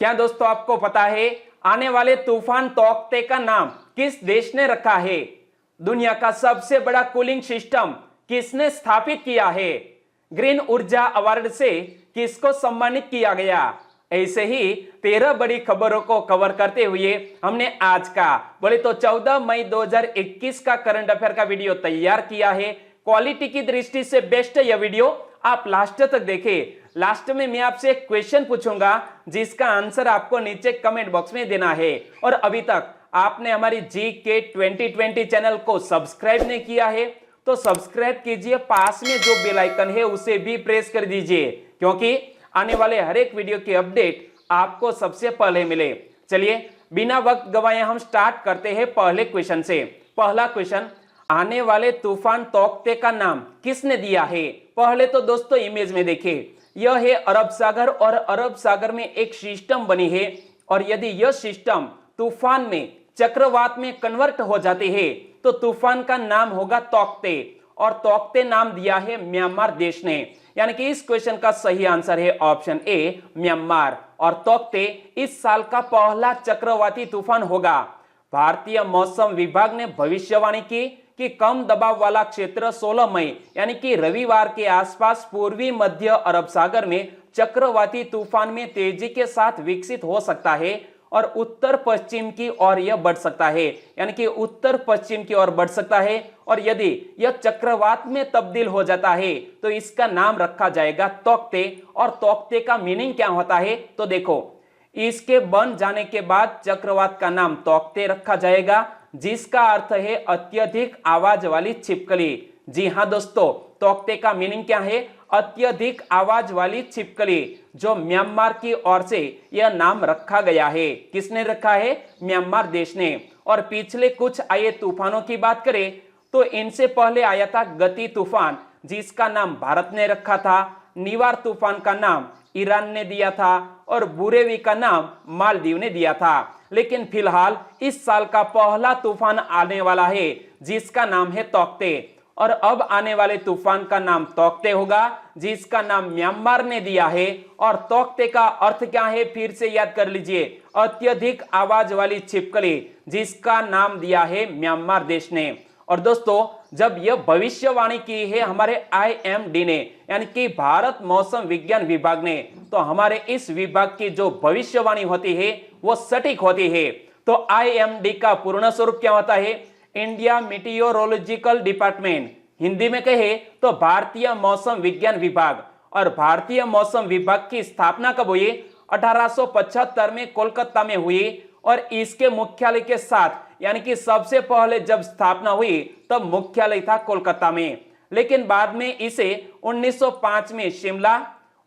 क्या दोस्तों आपको पता है आने वाले तूफान तौकते का नाम किस देश ने रखा है? दुनिया का सबसे बड़ा कूलिंग सिस्टम किसने स्थापित किया है? ग्रीन ऊर्जा अवार्ड से किसको सम्मानित किया गया? ऐसे ही 13 बड़ी खबरों को कवर करते हुए हमने आज का बोले तो 14 मई 2021 का करंट अफेयर का वीडियो तैयार किया है। क्वालिटी की दृष्टि से बेस्ट यह वीडियो, आप लास्ट तक देखें। लास्ट में मैं आपसे एक क्वेश्चन पूछूंगा जिसका आंसर आपको नीचे कमेंट बॉक्स में देना है। और अभी तक आपने हमारी GK 2020 चैनल को सब्सक्राइब नहीं किया है तो सब्सक्राइब कीजिए, पास में जो बेल आइकन है उसे भी प्रेस कर दीजिए, क्योंकि आने वाले हर एक वीडियो की अपडेट आपको सबसे पहले मिले। चलिए बिना वक्त गवाए हम स्टार्ट करते हैं पहले क्वेश्चन से। पहला क्वेश्चन, आने वाले तूफान तौकते का नाम किसने दिया है? पहले तो दोस्तों इमेज में देखिए, यह है अरब सागर और अरब सागर में एक सिस्टम बनी है और यदि यह सिस्टम तूफान में चक्रवात में कन्वर्ट हो जाती है तो तूफान का नाम होगा तौकते, और तौकते नाम दिया है म्यांमार देश ने। यानी कि इस क्वेश्चन का सही आंसर है ऑप्शन ए म्यांमार, और तौकते इस साल का पहला चक्रवाती तूफान होगा। भारतीय मौसम विभाग ने भविष्यवाणी की कि कम दबाव वाला क्षेत्र 16 मई यानी कि रविवार के आसपास पूर्वी मध्य अरब सागर में चक्रवाती तूफान में तेजी के साथ विकसित हो सकता है और उत्तर पश्चिम की ओर यह बढ़ सकता है, यानी कि उत्तर पश्चिम की ओर बढ़ सकता है। और यदि यह चक्रवात में तब्दील हो जाता है तो इसका नाम रखा जाएगा तौकते। और तौकते का मीनिंग क्या होता है तो देखो, इसके बन जाने के बाद चक्रवात का नाम तौकते रखा जाएगा, जिसका अर्थ है अत्यधिक आवाज वाली छिपकली। जी हां दोस्तों, तौकते का मीनिंग क्या है? अत्यधिक आवाज वाली छिपकली, जो म्यांमार की ओर से यह नाम रखा गया है। किसने रखा है? म्यांमार देश ने। और पिछले कुछ आए तूफानों की बात करें तो इनसे पहले आया था गति तूफान, जिसका नाम भारत ने रखा था। निवार तूफान का नाम ईरान ने दिया था और बुरेवी का नाम मालदीव ने दिया था। लेकिन फिलहाल इस साल का पहला तूफान आने वाला है जिसका नाम है तौकते, और अब आने वाले तूफान का नाम तौकते होगा जिसका नाम म्यांमार ने दिया है। और तौकते का अर्थ क्या है फिर से याद कर लीजिए, अत्यधिक आवाज वाली छिपकली, जिसका नाम दिया है म्यांमार देश ने। और दोस्तों जब यह भविष्यवाणी की है हमारे IMD ने, यानी कि भारत मौसम विज्ञान विभाग ने, तो हमारे इस विभाग की जो भविष्यवाणी होती है वो सटीक होती है। तो IMD का पूर्ण स्वरूप क्या होता है? इंडिया मीटियोरोलॉजिकल डिपार्टमेंट, हिंदी में कहे तो भारतीय मौसम विज्ञान विभाग। और भारतीय मौसम विभाग की स्थापना कब हुई? 1875 में कोलकाता में हुई। और इसके मुख्यालय के साथ, यानी कि सबसे पहले जब स्थापना हुई तब मुख्यालय था कोलकाता में, लेकिन बाद में इसे 1905 में शिमला,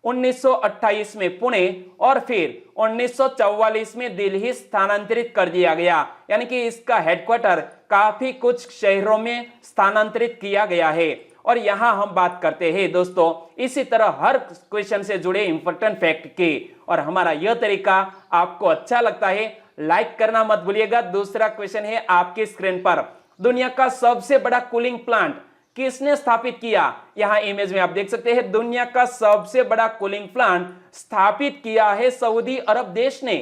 1928 में पुणे और फिर 1944 में दिल्ली स्थानांतरित कर दिया गया। यानी कि इसका हेडक्वार्टर काफी कुछ शहरों में स्थानांतरित किया गया है। और यहां हम बात करते हैं दोस्तों इसी तरह हर क्वेश्चन से जुड़े इंपॉर्टेंट फैक्ट की, और हमारा यह तरीका आपको अच्छा लगता है लाइक करना मत भूलिएगा। दूसरा क्वेश्चन है आपकी स्क्रीन पर, दुनिया का सबसे बड़ा कूलिंग प्लांट किसने स्थापित किया? यहां इमेज में आप देख सकते हैं, दुनिया का सबसे बड़ा कूलिंग प्लांट स्थापित किया है सऊदी अरब देश ने।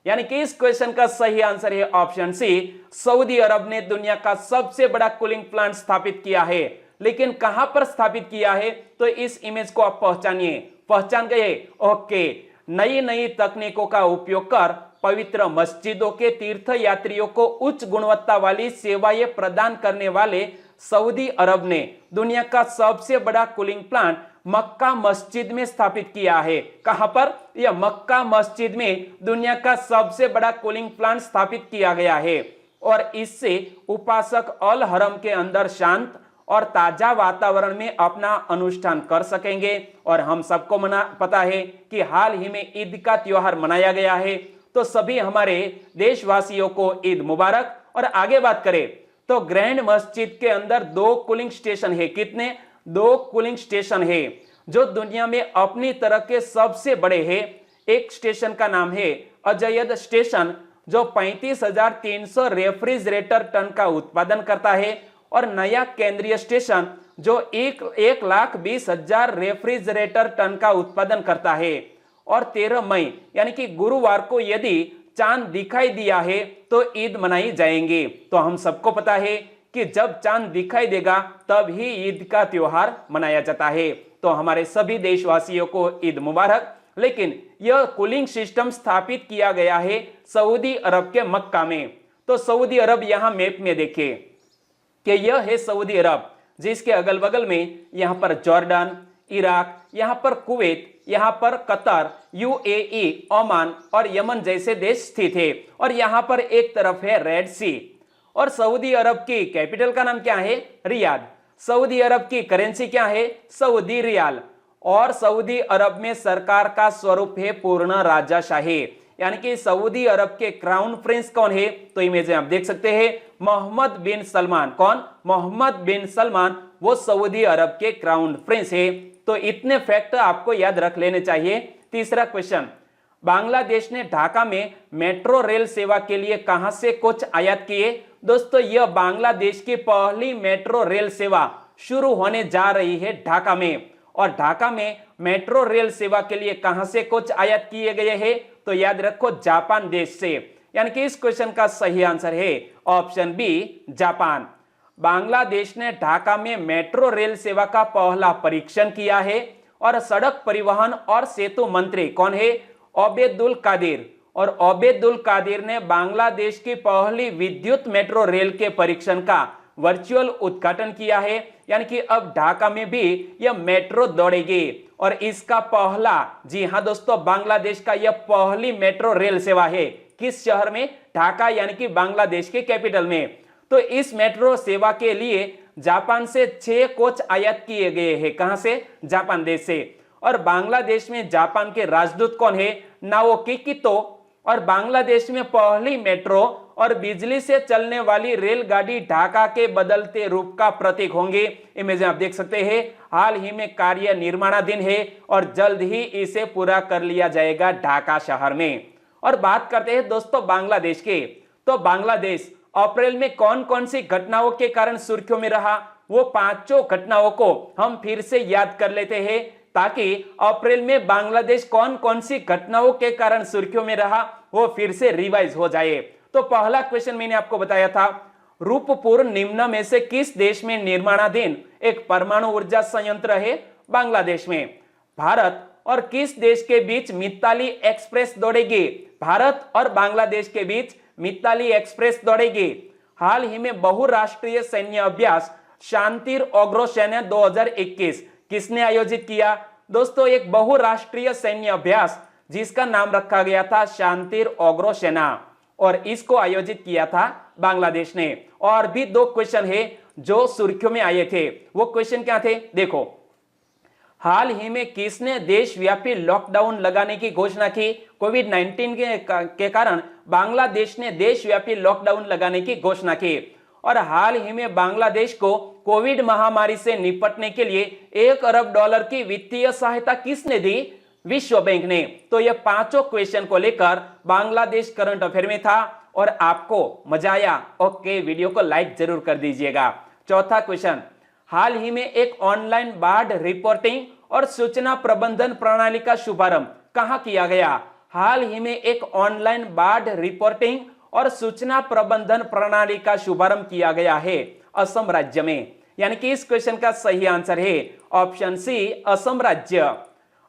यानी कि इस क्वेश्चन का सही आंसर है ऑप्शन सी, सऊदी अरब ने दुनिया का सबसे बड़ा कूलिंग प्लांट स्थापित किया है। लेकिन कहां पर स्थापित किया है तो इस इमेज को आप पहचानिए, पहचान गए? ओके, नई नई तकनीकों का उपयोग कर पवित्र मस्जिदों के तीर्थ यात्रियों को उच्च गुणवत्ता वाली सेवाएं प्रदान करने वाले सऊदी अरब ने दुनिया का सबसे बड़ा कूलिंग प्लांट मक्का मस्जिद में स्थापित किया है। कहां पर? यह मक्का मस्जिद में दुनिया का सबसे बड़ा कूलिंग प्लांट स्थापित किया गया है। और इससे उपासक अल हरम के अंदर शांत और ताजा वातावरण में अपना अनुष्ठान कर सकेंगे। और हम सबको पता है कि हाल ही में ईद का त्योहार मनाया गया है, तो सभी हमारे देशवासियों को ईद मुबारक। और आगे बात करें तो ग्रैंड मस्जिद के अंदर 2 कूलिंग स्टेशन है। कितने? 2 कूलिंग स्टेशन है जो दुनिया में अपनी तरह के सबसे बड़े हैं। एक स्टेशन का नाम है अजयद स्टेशन, जो 35,300 रेफ्रिजरेटर टन का उत्पादन करता है। और नया केंद्रीय स्टेशन जो 1,20,000 रेफ्रिजरेटर टन का उत्पादन करता है। और 13 मई यानी कि गुरुवार को यदि चांद दिखाई दिया है तो ईद मनाई जाएंगी। तो हम सबको पता है कि जब चांद दिखाई देगा तब ही ईद का त्योहार मनाया जाता है। तो हमारे सभी देशवासियों को ईद मुबारक। लेकिन यह कूलिंग सिस्टम स्थापित किया गया है सऊदी अरब के मक्का में। तो सऊदी अरब यहां मैप में देखिए कि यह है सऊदी अरब, जिसके अगल बगल में यहां पर जॉर्डन, इराक, यहां पर कुवैत, यहां पर कतर, यूएई, ओमान और यमन जैसे देश स्थित है। और यहां पर एक तरफ है रेड सी। और सऊदी अरब की कैपिटल का नाम क्या है? रियाद। सऊदी अरब की करेंसी क्या है? Saudi riyal. और सऊदी अरब में सरकार का स्वरूप है पूर्ण राजाशाही, यानी कि सऊदी अरब के क्राउन प्रिंस कौन है? तो इमेज में आप देख सकते हैं मोहम्मद बिन सलमान। कौन? मोहम्मद बिन सलमान, वो सऊदी अरब के क्राउन प्रिंस है। तो इतने फैक्ट आपको याद रख लेने चाहिए। तीसरा क्वेश्चन, बांग्लादेश ने ढाका में मेट्रो रेल सेवा के लिए कहां से कोच आयात किए? दोस्तों, यह बांग्लादेश की पहली मेट्रो रेल सेवा शुरू होने जा रही है ढाका में। और ढाका में मेट्रो रेल सेवा के लिए कहां से कोच आयात किए गए हैं? तो याद रखो जापान देश से। यानी कि इस क्वेश्चन का सही आंसर है ऑप्शन बी, जापान। बांग्लादेश ने ढाका में मेट्रो रेल सेवा का पहला परीक्षण किया है। और सड़क परिवहन और सेतु मंत्री कौन है? ओबेदुल कादिर। और ओबेदुल कादिर ने बांग्लादेश की पहली विद्युत मेट्रो रेल के परीक्षण का वर्चुअल उद्घाटन किया है। यानी कि अब ढाका में भी यह मेट्रो दौड़ेगी। और इसका पहला, जी हां दोस्तों, बांग्लादेश का यह पहली मेट्रो रेल सेवा है। किस शहर में? ढाका, यानी कि बांग्लादेश के कैपिटल में। तो इस मेट्रो सेवा के लिए जापान से 6 कोच आयात किए गए हैं। कहां से? जापान देश से। और बांग्लादेश में जापान के राजदूत कौन है? नाओकी कितो। और बांग्लादेश में पहली मेट्रो और बिजली से चलने वाली रेलगाड़ी ढाका के बदलते रूप का प्रतीक होंगे। इमेज आप देख सकते हैं हाल ही में कार्य निर्माणाधीन है और जल्द ही इसे पूरा कर लिया जाएगा ढाका शहर में। और बात करते हैं दोस्तों बांग्लादेश के। तो बांग्लादेश अप्रैल में कौन कौन सी घटनाओं के कारण सुर्खियों में रहा? वो पांचों घटनाओं को हम फिर से याद कर लेते हैं ताकि अप्रैल में बांग्लादेश कौन कौन सी घटनाओं के कारण सुर्खियों में रहा वो फिर से रिवाइज हो जाए। तो पहला क्वेश्चन मैंने आपको बताया था, रूपपुर निम्न में से किस देश में निर्माणाधीन एक परमाणु ऊर्जा संयंत्र है? बांग्लादेश में। भारत और किस देश के बीच मित्ताली एक्सप्रेस दौड़ेगी? भारत और बांग्लादेश के बीच मित्ताली एक्सप्रेस दौड़ेगी। हाल ही में बहुराष्ट्रीय सैन्य अभ्यास शांतिर ओग्रो सेना 2021 किसने आयोजित किया? दोस्तों, एक बहुराष्ट्रीय सैन्य अभ्यास जिसका नाम रखा गया था शांतिर ओग्रो सेना, और इसको आयोजित किया था बांग्लादेश ने। और भी 2 क्वेश्चन है जो सुर्खियों में आए थे। वो क्वेश्चन क्या थे? देखो, हाल ही में किसने देशव्यापी लॉकडाउन लगाने की घोषणा की? कोविड-19 के कारण बांग्लादेश ने देशव्यापी लॉकडाउन लगाने की घोषणा की। और हाल ही में बांग्लादेश को कोविड महामारी से निपटने के लिए $1 अरब की वित्तीय सहायता किसने दी? विश्व बैंक ने। तो ये पांचों क्वेश्चन को लेकर बांग्लादेश करंट अफेयर में था और आपको मजा आया? ओके, वीडियो को लाइक जरूर कर दीजिएगा। चौथा क्वेश्चन, हाल ही में एक ऑनलाइन बाढ़ रिपोर्टिंग और सूचना प्रबंधन प्रणाली का शुभारंभ कहां किया गया? हाल ही में एक ऑनलाइन बाढ़ रिपोर्टिंग और सूचना प्रबंधन प्रणाली का शुभारंभ किया गया है असम राज्य में। यानी कि इस क्वेश्चन का सही आंसर है ऑप्शन सी, असम राज्य।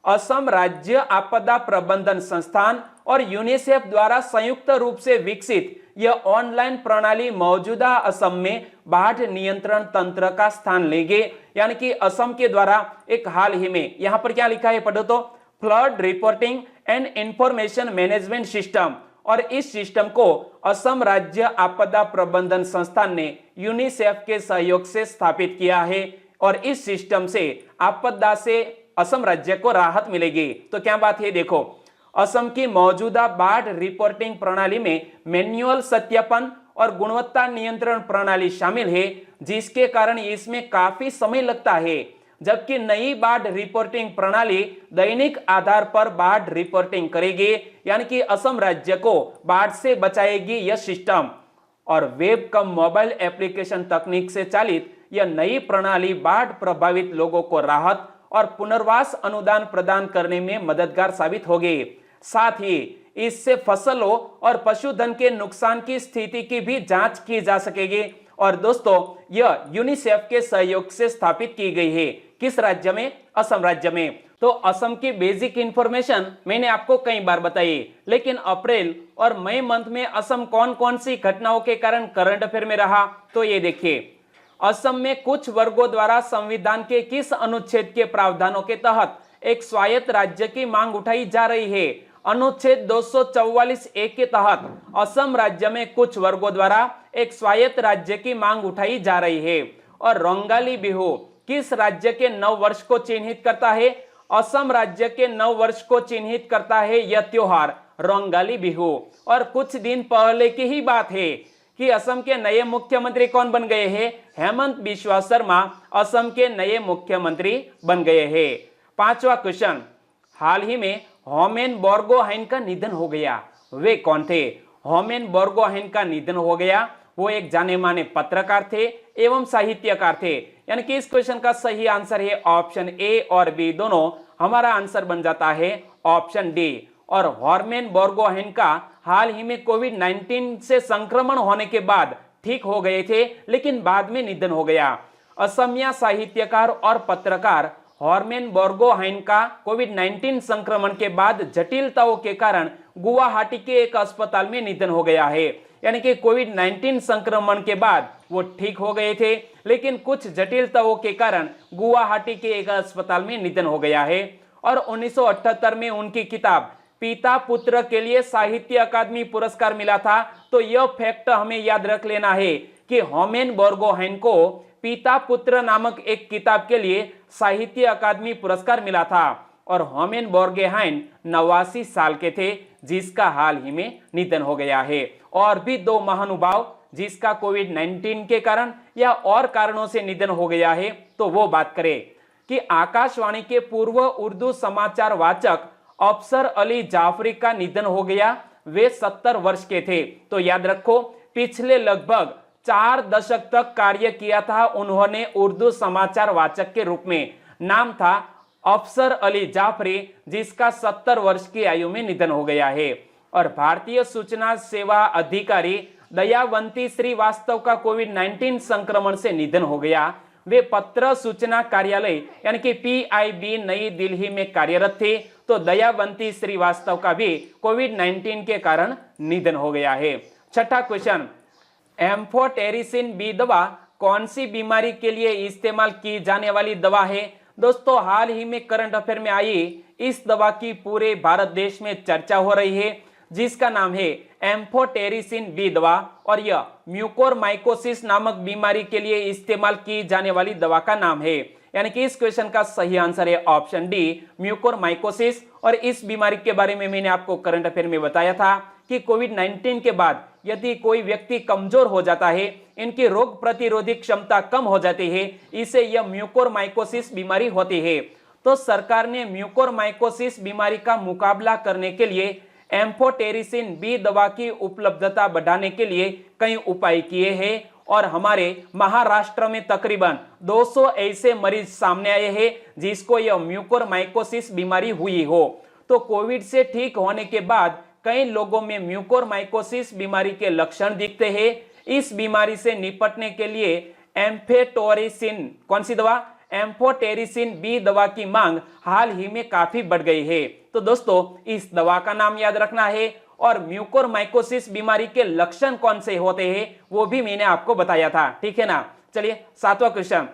असम राज्य आपदा प्रबंधन संस्थान और यूनिसेफ द्वारा संयुक्त रूप से विकसित यह ऑनलाइन प्रणाली मौजूदा असम में बाढ़ नियंत्रण तंत्र का स्थान लेंगे। यानी कि असम के द्वारा एक हाल ही में, यहां पर क्या लिखा है पढ़ो तो, flood reporting and information management system, और इस सिस्टम को असम राज्य आपदा प्रबंधन संस्थान ने यूनिसेफ के सहयोग से स्थापित किया है। और इस सिस्टम से आपदा से असम राज्य को राहत मिलेगी। तो क्या बात है, देखो, असम की मौजूदा बाढ़ रिपोर्टिंग प्रणाली में मैन्युअल सत्यापन और गुणवत्ता नियंत्रण प्रणाली शामिल है, जिसके कारण इसमें काफी समय लगता है। जबकि नई बाढ़ रिपोर्टिंग प्रणाली दैनिक आधार पर बाढ़ रिपोर्टिंग करेगी। यानी कि असम राज्य को बाढ़ से बचाएगी यह सिस्टम। और वेब कम मोबाइल एप्लीकेशन तकनीक से चालित यह नई प्रणाली बाढ़ प्रभावित लोगों को राहत और पुनर्वास अनुदान प्रदान करने में मददगार साबित होगी। साथ ही इससे फसलों और पशुधन के नुकसान की स्थिति की भी जांच की जा सकेगी। और दोस्तों, यह यूनिसेफ के सहयोग से स्थापित की गई है। किस राज्य में? असम राज्य में। तो असम की बेसिक इंफॉर्मेशन मैंने आपको कई बार बताई, लेकिन अप्रैल और मई मंथ में असम कौन कौन सी घटनाओं के कारण करंट अफेयर में रहा, तो ये देखिए। असम में कुछ वर्गों द्वारा संविधान के किस अनुच्छेद के प्रावधानों के तहत एक स्वायत्त राज्य की मांग उठाई जा रही है? अनुच्छेद 244(a) के तहत असम राज्य में कुछ वर्गों द्वारा एक स्वायत्त राज्य की मांग उठाई जा रही है। और रोंगाली बिहू किस राज्य के नव वर्ष को चिन्हित करता है? असम राज्य के नव वर्ष को चिन्हित करता है यह त्योहार रोंगाली बिहू। और कुछ दिन पहले की ही बात है कि असम के नए मुख्यमंत्री कौन बन गए हैं? हेमंत बिस्वा शर्मा असम के नए मुख्यमंत्री बन गए हैं। 5वां क्वेश्चन, हाल ही में होमेन बोर्गोहाइन का निधन हो गया, वे कौन थे? होमेन बोर्गोहाइन का निधन हो गया, वो एक जाने माने पत्रकार थे एवं साहित्यकार थे। यानी कि इस क्वेश्चन का सही आंसर है ऑप्शन ए और बी दोनों। हमारा आंसर बन जाता है ऑप्शन डी। और होमेन बोर्गोहाइन का हाल ही में कोविड-19 से संक्रमण होने के बाद ठीक हो गए थे, लेकिन बाद में निधन हो गया। असमिया साहित्यकार और पत्रकार होमेन बोर्गोहाइन का कोविड-19 संक्रमण के बाद जटिलताओं के कारण गुवाहाटी के एक अस्पताल में निधन हो गया है। यानी कि कोविड-19 संक्रमण के बाद वो ठीक हो गए थे, लेकिन कुछ जटिलताओं के कारण गुवाहाटी के एक अस्पताल में निधन हो गया है। और 1978 में उनकी किताब पिता पुत्र के लिए साहित्य अकादमी पुरस्कार मिला था। तो यह फैक्ट हमें याद रख लेना है कि होमेन बोर्गोहाइन को पिता पुत्र नामक एक किताब के लिए साहित्य अकादमी पुरस्कार मिला था। और होमेन बोर्गोहाइन 89 साल के थे, जिसका हाल ही में निधन हो गया है। और भी दो महानुभाव जिसका कोविड-19 के कारण या और कारणों से निधन हो गया है, तो वो बात करें कि आकाशवाणी के पूर्व उर्दू समाचार वाचक अफसर अली जाफरी का निधन हो गया। वे 70 वर्ष के थे। तो याद रखो, पिछले लगभग 4 दशक तक कार्य किया था उन्होंने उर्दू समाचार वाचक के रूप में। नाम था अफसर अली जाफरी, जिसका 70 वर्ष की आयु में निधन हो गया है। और भारतीय सूचना सेवा अधिकारी दयावंती श्रीवास्तव का कोविड-19 संक्रमण से निधन हो गया। वे पत्र सूचना कार्यालय यानी कि PIB नई दिल्ली में कार्यरत थे। तो दयावंती श्रीवास्तव का भी कोविड-19 के कारण निधन हो गया है। 6ठा क्वेश्चन, एम्फोटेरिसिन बी दवा कौन सी बीमारी के लिए इस्तेमाल की जाने वाली दवा है? दोस्तों, हाल ही में करंट अफेयर में आई इस दवा की पूरे भारत देश में चर्चा हो रही है, जिसका नाम है एम्फोटेरिसिन बी दवा। और यह म्यूकोरमाइकोसिस नामक बीमारी के लिए इस्तेमाल की जाने वाली दवा का नाम है। यानी कि इस क्वेश्चन का सही आंसर है ऑप्शन डी, म्यूकोरमाइकोसिस। और इस बीमारी के बारे में मैंने आपको करंट अफेयर में बताया था कि कोविड-19 के बाद यदि कोई व्यक्ति कमजोर हो जाता है, इनकी रोग प्रतिरोधी क्षमता कम हो जाती है, इसे यह म्यूकोरमाइकोसिस बीमारी होती है। तो सरकार ने म्यूकोरमाइकोसिस बीमारी का मुकाबला करने के लिए एम्फोटेरिसिन बी दवा की उपलब्धता बढ़ाने के लिए कई उपाय किए हैं। और हमारे महाराष्ट्र में तकरीबन 200 ऐसे मरीज सामने आए हैं जिसको यह म्यूकोरमाइकोसिस बीमारी हुई हो। तो कोविड से ठीक होने के बाद कई लोगों में म्यूकोरमाइकोसिस बीमारी के लक्षण दिखते हैं। इस बीमारी से निपटने के लिए एम्फोटेरिसिन कौन सी दवा? एम्फोटेरिसिन बी दवा की मांग हाल ही में काफी बढ़ गई है। तो दोस्तों, इस दवा का नाम याद रखना है। और म्यूकोरमाइकोसिस बीमारी के लक्षण कौन से होते हैं वो भी मैंने आपको बताया था, ठीक है ना। चलिए 7वां क्वेश्चन,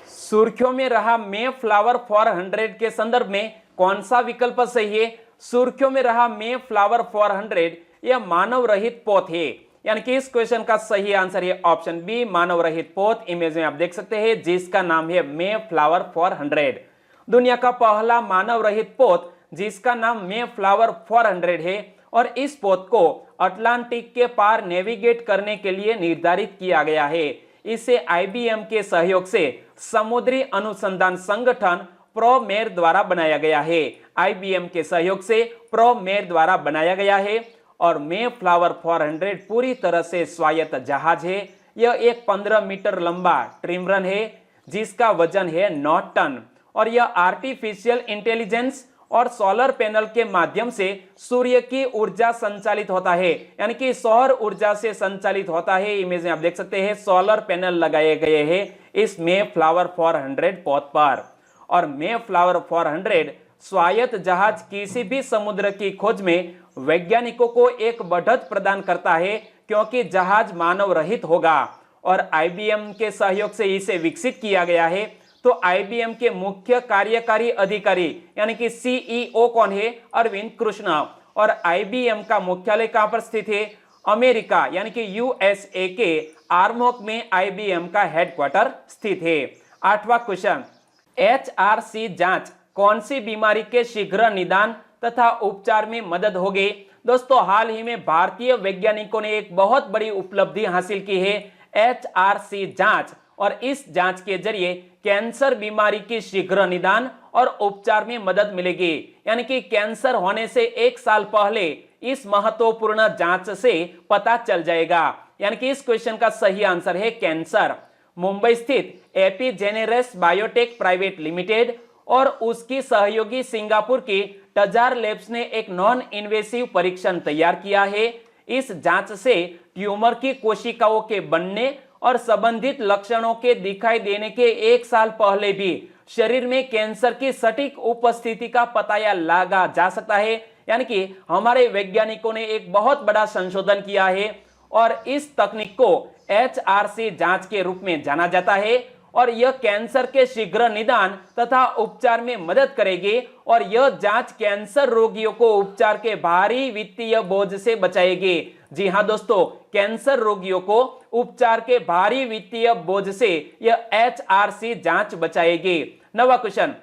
सुर्खियों में रहा मे फ्लावर फॉर 100 के संदर्भ में कौन सा विकल्प सही है? सुर्खियों में रहा मे फ्लावर फॉर 100 यह मानव रहित पौध है। यानी कि इस क्वेश्चन का सही आंसर है ऑप्शन बी, मानव रहित पौध। इमेज में आप देख सकते हैं जिसका नाम है मे फ्लावर फॉर 100। दुनिया का पहला मानव रहित पौध जिसका नाम मे फ्लावर फॉर 100 है। और इस पौध को अटलांटिक के पार नेविगेट करने के लिए निर्धारित किया गया है। इसे IBM के सहयोग से समुद्री अनुसंधान संगठन प्रोमेर द्वारा बनाया गया है। IBM के सहयोग से प्रोमेर द्वारा बनाया गया है। और मे फ्लावर फॉर 100 पूरी तरह से स्वायत्त जहाज है। यह एक 15 मीटर लंबा ट्रिमरन है जिसका वजन है 9 टन। और यह आर्टिफिशियल इंटेलिजेंस और सोलर पैनल के माध्यम से सूर्य की ऊर्जा संचालित होता है, यानी कि सौर ऊर्जा से संचालित होता है। इमेज में आप देख सकते हैं सोलर पैनल लगाए गए हैं इस मे फ्लावर 400 पौध पर। और मे फ्लावर 400 स्वायत्त जहाज किसी भी समुद्र की खोज में वैज्ञानिकों को एक बढ़त प्रदान करता है, क्योंकि जहाज मानव रहित होगा और आईबीएम के सहयोग से इसे विकसित किया गया है। तो आईबीएम के मुख्य कार्यकारी अधिकारी यानी कि सीईओ कौन है? अरविंद कृष्णा। और आईबीएम का मुख्यालय कहां पर स्थित है? अमेरिका यानी कि यूएसए के आर्मोक में आईबीएम का हेडक्वार्टर स्थित है। 8वां क्वेश्चन, एचआरसी जांच कौन सी बीमारी के शीघ्र निदान तथा उपचार में मदद होगी? दोस्तों, हाल ही में भारतीय वैज्ञानिकों ने एक बहुत बड़ी उपलब्धि हासिल की है, एचआरसी जांच। और इस जांच के जरिए कैंसर बीमारी की शीघ्र निदान और उपचार में मदद मिलेगी। यानी कि कैंसर होने से 1 साल पहले इस महत्वपूर्ण जांच से पता चल जाएगा। यानी कि इस क्वेश्चन का सही आंसर है कैंसर। मुंबई स्थित एपिजेनेरेस बायोटेक प्राइवेट लिमिटेड और उसकी सहयोगी सिंगापुर की टजार लैब्स ने एक नॉन इन्वेसिव परीक्षण तैयार किया है। इस जांच से ट्यूमर की कोशिकाओं के बनने और संबंधित लक्षणों के दिखाई देने के 1 साल पहले भी शरीर में कैंसर की सटीक उपस्थिति का पता लगा जा सकता है। यानी कि हमारे वैज्ञानिकों ने एक बहुत बड़ा संशोधन किया है और इस तकनीक को एचआरसी जांच के रूप में जाना जाता है और यह कैंसर के शीघ्र निदान तथा उपचार में मदद करेगी और यह जांच कैंसर रोगियों को उपचार के भारी वित्तीय बोझ से बचाएगी। जी हां दोस्तों, कैंसर रोगियों को उपचार के भारी वित्तीय बोझ से यह एचआरसी जांच बचाएगी। 9वां क्वेश्चन,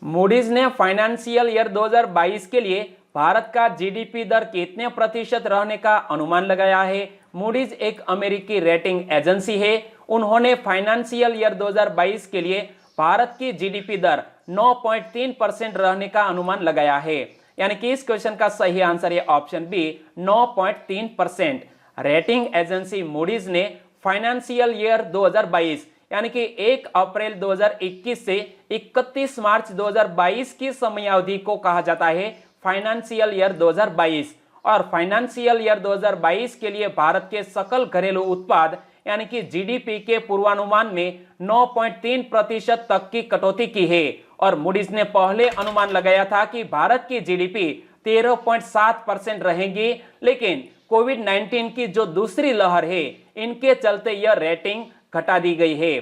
मूडीज ने फाइनेंशियल ईयर 2022 के लिए भारत का जीडीपी दर कितने प्रतिशत रहने का अनुमान लगाया है? मूडीज एक अमेरिकी रेटिंग एजेंसी है। उन्होंने फाइनेंशियल ईयर 2022 के लिए भारत की जीडीपी दर 9.3% रहने का अनुमान लगाया है। यानी कि इस क्वेश्चन का सही आंसर है option B, 9.3%। Rating agency Moody's ने फाइनेंशियल ईयर 2022 यानी कि 1 अप्रैल 2021 से 31 मार्च 2022 की समयावधि को कहा जाता है फाइनेंशियल ईयर 2022। और फाइनेंशियल ईयर 2022 के लिए भारत के सकल घरेलू उत्पाद यानी कि जीडीपी के पूर्वानुमान में 9.3% तक की कटौती की है। और मूडीज ने पहले अनुमान लगाया था कि भारत की जीडीपी 13.7% रहेगी, लेकिन कोविड-19 की जो दूसरी लहर है इनके चलते यह रेटिंग घटा दी गई है।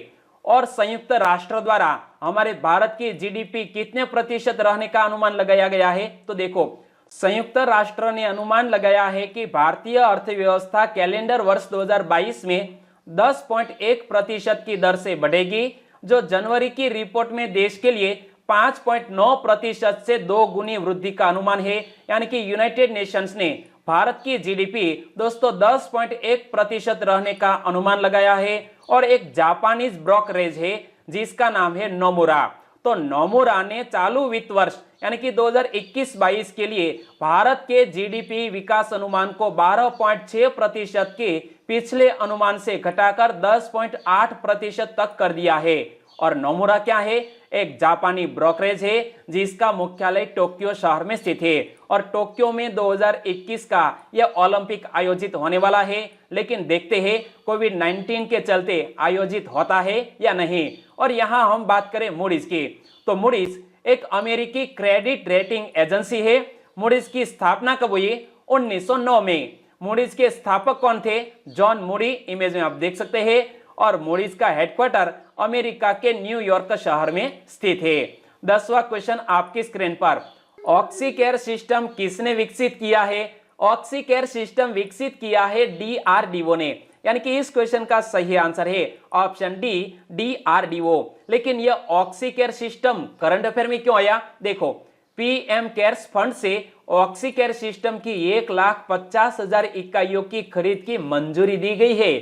और संयुक्त राष्ट्र द्वारा हमारे भारत की जीडीपी कितने प्रतिशत रहने का अनुमान लगाया गया है? तो देखो, संयुक्त राष्ट्र ने अनुमान लगाया है कि भारतीय अर्थव्यवस्था कैलेंडर वर्ष 2022 में 10.1% की दर से बढ़ेगी, जो जनवरी की रिपोर्ट में देश के लिए 5.9% से 2 गुनी वृद्धि का अनुमान है। यानी कि यूनाइटेड नेशंस ने भारत की जीडीपी दोस्तों 10.1% रहने का अनुमान लगाया है। और एक जापानीज ब्रोकरेज है जिसका नाम है नोमुरा। तो नोमुरा ने चालू वित्त वर्ष यानी कि 2021-22 के लिए भारत के जीडीपी विकास अनुमान को 12.6% के पिछले अनुमान से घटाकर 10.8% तक कर दिया है। और नोमुरा क्या है? एक जापानी ब्रोकरेज है जिसका मुख्यालय टोक्यो शहर में स्थित है। और टोक्यो में 2021 का यह ओलंपिक आयोजित होने वाला है, लेकिन देखते हैं कोविड-19 के चलते आयोजित होता है या नहीं। और यहां हम बात करें मूडीज की, तो मूडीज एक अमेरिकी क्रेडिट रेटिंग एजेंसी है। मूडीज की स्थापना कब हुई? 1909 में। मूडीज के स्थापक कौन थे? John Moody. इमेज में आप देख सकते हैं। और मूडीज का हेडक्वार्टर अमेरिका के न्यूयॉर्क शहर में स्थित है। 10वां क्वेश्चन आपकी स्क्रीन पर, ऑक्सीकेयर सिस्टम किसने विकसित किया है? ऑक्सीकेयर सिस्टम विकसित किया है डीआरडीओ ने। यानी कि इस क्वेश्चन का सही आंसर है ऑप्शन डी, डीआरडीओ। लेकिन यह ऑक्सीकेयर सिस्टम करंट अफेयर में क्यों आया? देखो, पीएम केयर्स फंड से ऑक्सीकेयर सिस्टम की 1,50,000 इकाइयों की खरीद की मंजूरी दी गई है।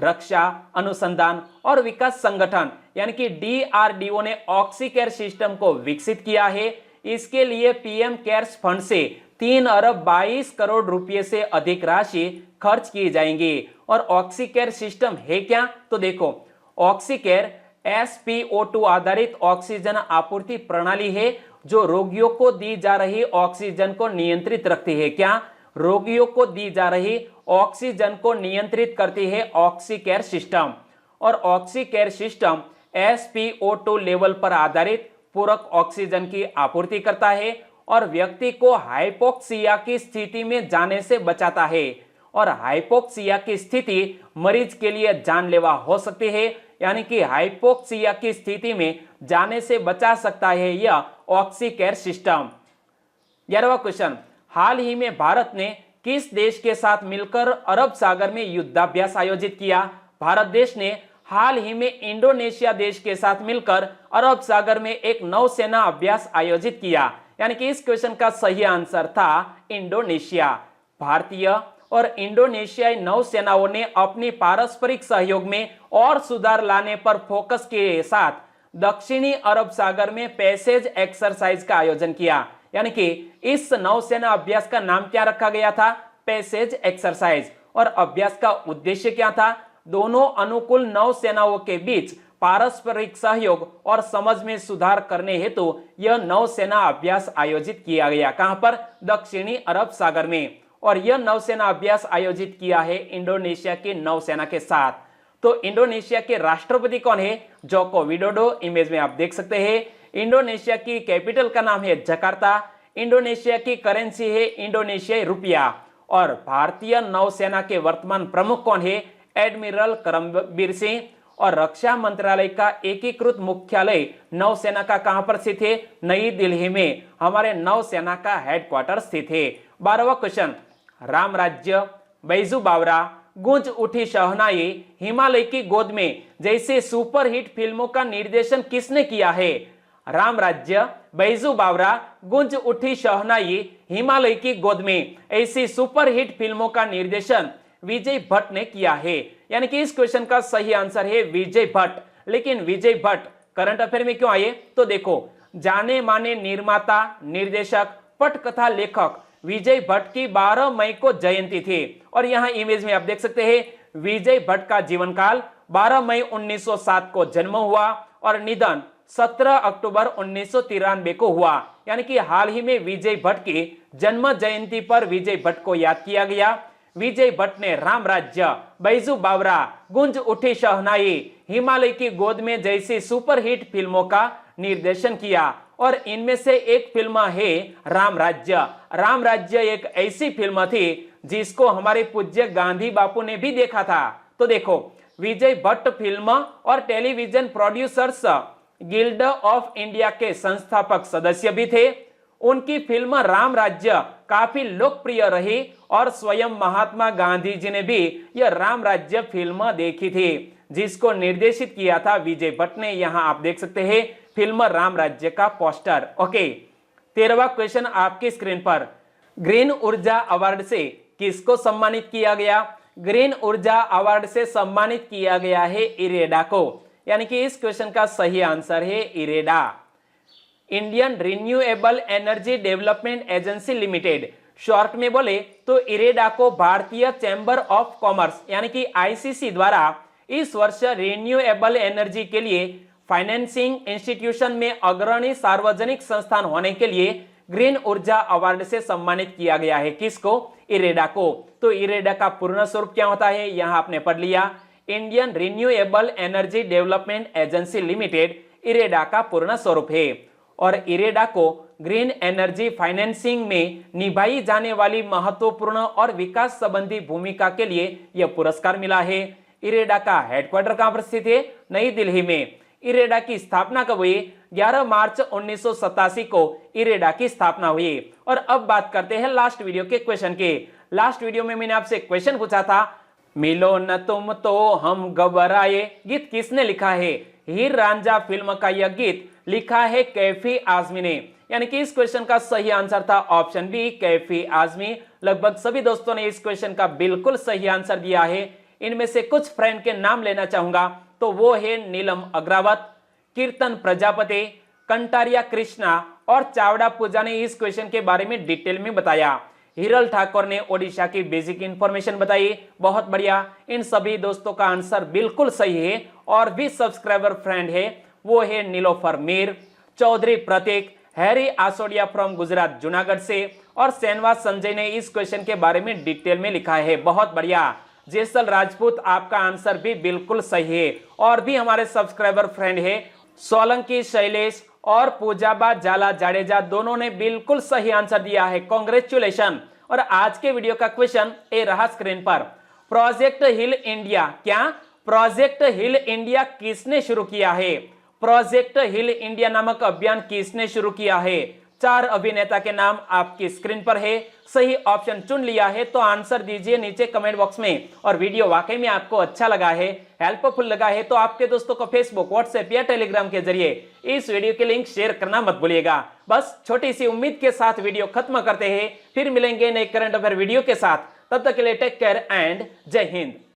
रक्षा अनुसंधान और विकास संगठन यानी कि डीआरडीओ ने ऑक्सीकेयर सिस्टम को विकसित किया है। इसके लिए पीएम केयर्स फंड से 3 अरब 22 करोड़ रुपए से अधिक राशि खर्च की जाएंगी। और ऑक्सीकेयर सिस्टम है क्या? तो देखो, ऑक्सीकेयर SpO2 आधारित ऑक्सीजन आपूर्ति प्रणाली है जो रोगियों को दी जा रही ऑक्सीजन को नियंत्रित रखती है। क्या? रोगियों को दी जा रही ऑक्सीजन को नियंत्रित करती है ऑक्सीकेयर सिस्टम। और ऑक्सीकेयर सिस्टम SpO2 लेवल पर आधारित पूरक ऑक्सीजन की आपूर्ति करता है और व्यक्ति को हाइपोक्सिया की स्थिति में जाने से बचाता है। और हाइपोक्सिया की स्थिति मरीज के लिए जानलेवा हो सकती है, यानी कि हाइपोक्सिया की स्थिति में जाने से बचा सकता है यह ऑक्सीकेयर सिस्टम। 11वां क्वेश्चन, हाल ही में भारत ने किस देश के साथ मिलकर अरब सागर में युद्धाभ्यास आयोजित किया? भारत देश ने हाल ही में इंडोनेशिया देश के साथ मिलकर अरब सागर में एक नौसेना अभ्यास आयोजित किया, यानी कि इस क्वेश्चन का सही आंसर था इंडोनेशिया। भारतीय और इंडोनेशियाई नौसेनाओं ने अपनी पारस्परिक सहयोग में और सुधार लाने पर फोकस के साथ दक्षिणी अरब सागर में पैसेज एक्सरसाइज का आयोजन किया, यानी कि इस नौसेना अभ्यास का नाम क्या रखा गया था? Passage exercise. और अभ्यास का उद्देश्य क्या था? दोनों अनुकूल नौसेनाओं के बीच पारस्परिक सहयोग और समझ में सुधार करने हेतु यह नौसेना अभ्यास आयोजित किया गया। कहां पर? दक्षिणी अरब सागर में। और यह नौसेना अभ्यास आयोजित किया है इंडोनेशिया की नौसेना के साथ। तो इंडोनेशिया के राष्ट्रपति कौन है? Joko Widodo. इमेज में आप देख सकते हैं। इंडोनेशिया की कैपिटल का नाम है जकार्ता। इंडोनेशिया की करेंसी है इंडोनेशियाई रुपया। और भारतीय नौसेना के वर्तमान प्रमुख कौन है? एडमिरल करमबीर सिंह। और रक्षा मंत्रालय का एकीकृत मुख्यालय नौसेना का कहां पर स्थित है? नई दिल्ली में हमारे नौसेना का हेडक्वार्टर स्थित है। 12वां क्वेश्चन, राम राज्य, बैजू बावरा, गूंज उठी शहनाई, हिमालय की गोद में जैसे सुपरहिट फिल्मों का निर्देशन किसने किया है? राम राज्य, बैजू बावरा, गूंज उठी शहनाई, हिमालय की गोद में ऐसी सुपरहिट फिल्मों का निर्देशन विजय भट्ट ने किया है, यानी कि इस क्वेश्चन का सही आंसर है विजय भट्ट। लेकिन विजय भट्ट करंट अफेयर में क्यों आए? तो देखो, जाने माने निर्माता, निर्देशक, पटकथा लेखक विजय भट्ट की 12 मई को जयंती थी। और यहां इमेज में आप देख सकते हैं विजय भट्ट का जीवन काल 12 मई 1907 को जन्म हुआ और निधन 17 अक्टूबर 1993 को हुआ, यानी कि हाल ही में विजय भट्ट की जन्म जयंती पर विजय भट्ट को याद किया गया। विजय भट्ट ने राम राज्य, बैजू बावरा, गूंज उठी शहनाई, हिमालय की गोद में जैसी सुपरहिट फिल्मों का निर्देशन किया और इनमें से एक फिल्म है राम राज्य। राम राज्य एक ऐसी फिल्म थी जिसको हमारे पूज्य गांधी बापू ने भी देखा था। तो देखो, विजय भट्ट फिल्म और television producers guild of India के संस्थापक सदस्य भी थे। उनकी फिल्म राम राज्य काफी लोकप्रिय रही और स्वयं महात्मा गांधी जी ने भी यह राम राज्य फिल्म देखी थी, जिसको निर्देशित किया था विजय भट्ट ने। यहां आप देख सकते हैं फिल्म राम राज्य का पोस्टर। ओके, 13वां क्वेश्चन आपकी स्क्रीन पर, ग्रीन ऊर्जा अवार्ड से किसको सम्मानित किया गया? ग्रीन ऊर्जा अवार्ड से सम्मानित किया गया है इरेडा को, यानी कि इस क्वेश्चन का सही आंसर है IREDA, Indian renewable energy development agency limited. Short में बोले तो इरेडा को भारतीय चैम्बर ऑफ कॉमर्स यानी कि आईसीसी द्वारा इस वर्ष रिन्यूएबल एनर्जी के लिए फाइनेंसिंग इंस्टीट्यूशन में अग्रणी सार्वजनिक संस्थान होने के लिए ग्रीन ऊर्जा अवार्ड से सम्मानित किया गया है। किसको? इरेडा को। तो इरेडा का पूर्ण स्वरूप क्या होता है? यहां आपने पढ़ लिया, Indian renewable energy development agency limited IREDA का पूर्ण स्वरूप है। और इरेडा को ग्रीन एनर्जी फाइनेंसिंग में निभाई जाने वाली महत्वपूर्ण और विकास संबंधी भूमिका के लिए यह पुरस्कार मिला है। इरेडा का हेडक्वार्टर कहां पर स्थित है? नई दिल्ली में। इरेडा की स्थापना कब हुई? 11 मार्च 1987 को इरेडा की स्थापना हुई। और अब बात करते हैं लास्ट वीडियो के क्वेश्चन के। लास्ट वीडियो में मैंने आपसे क्वेश्चन पूछा था, मिलो न तुम तो हम घबराए गीत किसने लिखा है? हीर रांझा फिल्म का यह गीत लिखा है कैफी आजमी ने, यानी कि इस क्वेश्चन का सही आंसर था ऑप्शन बी, कैफी आजमी। लगभग सभी दोस्तों ने इस क्वेश्चन का बिल्कुल सही आंसर दिया है। इनमें से कुछ फ्रेंड के नाम लेना चाहूंगा, तो वो है नीलम अग्रावत, कीर्तन प्रजापति, कंटारिया कृष्णा और चावड़ा पूजा ने इस क्वेश्चन के बारे में डिटेल में बताया। हिरल ठाकुर ने ओडिशा की बेसिक इंफॉर्मेशन बताई। बहुत बढ़िया, इन सभी दोस्तों का आंसर बिल्कुल सही है। और भी सब्सक्राइबर फ्रेंड है, वो है नीलोफर मीर, चौधरी प्रतीक, हैरी आसोडिया फ्रॉम गुजरात जूनागढ़ से, और सेनवास संजय ने इस क्वेश्चन के बारे में डिटेल में लिखा है। बहुत बढ़िया, जेसल राजपूत, आपका आंसर भी बिल्कुल सही है। और भी हमारे सब्सक्राइबर फ्रेंड है सोलंकी शैलेश और पूजाबा जाला जाडेजा, दोनों ने बिल्कुल सही आंसर दिया है। कांग्रेचुलेशन। और आज के वीडियो का क्वेश्चन ए रहा स्क्रीन पर, प्रोजेक्ट हिल इंडिया, क्या प्रोजेक्ट हिल इंडिया किसने शुरू किया है? प्रोजेक्ट हिल इंडिया नामक अभियान किसने शुरू किया है? 4 अभिनेता के नाम आपकी स्क्रीन पर है। सही ऑप्शन चुन लिया है तो आंसर दीजिए नीचे कमेंट बॉक्स में। और वीडियो वाकई में आपको अच्छा लगा है, हेल्पफुल लगा है, तो आपके दोस्तों को फेसबुक, व्हाट्सएप या टेलीग्राम के जरिए इस वीडियो के लिंक शेयर करना मत भूलिएगा। बस छोटी सी उम्मीद के साथ वीडियो खत्म करते हैं, फिर मिलेंगे नए करंट अफेयर वीडियो के साथ। तब तक के लिए टेक केयर एंड जय हिंद।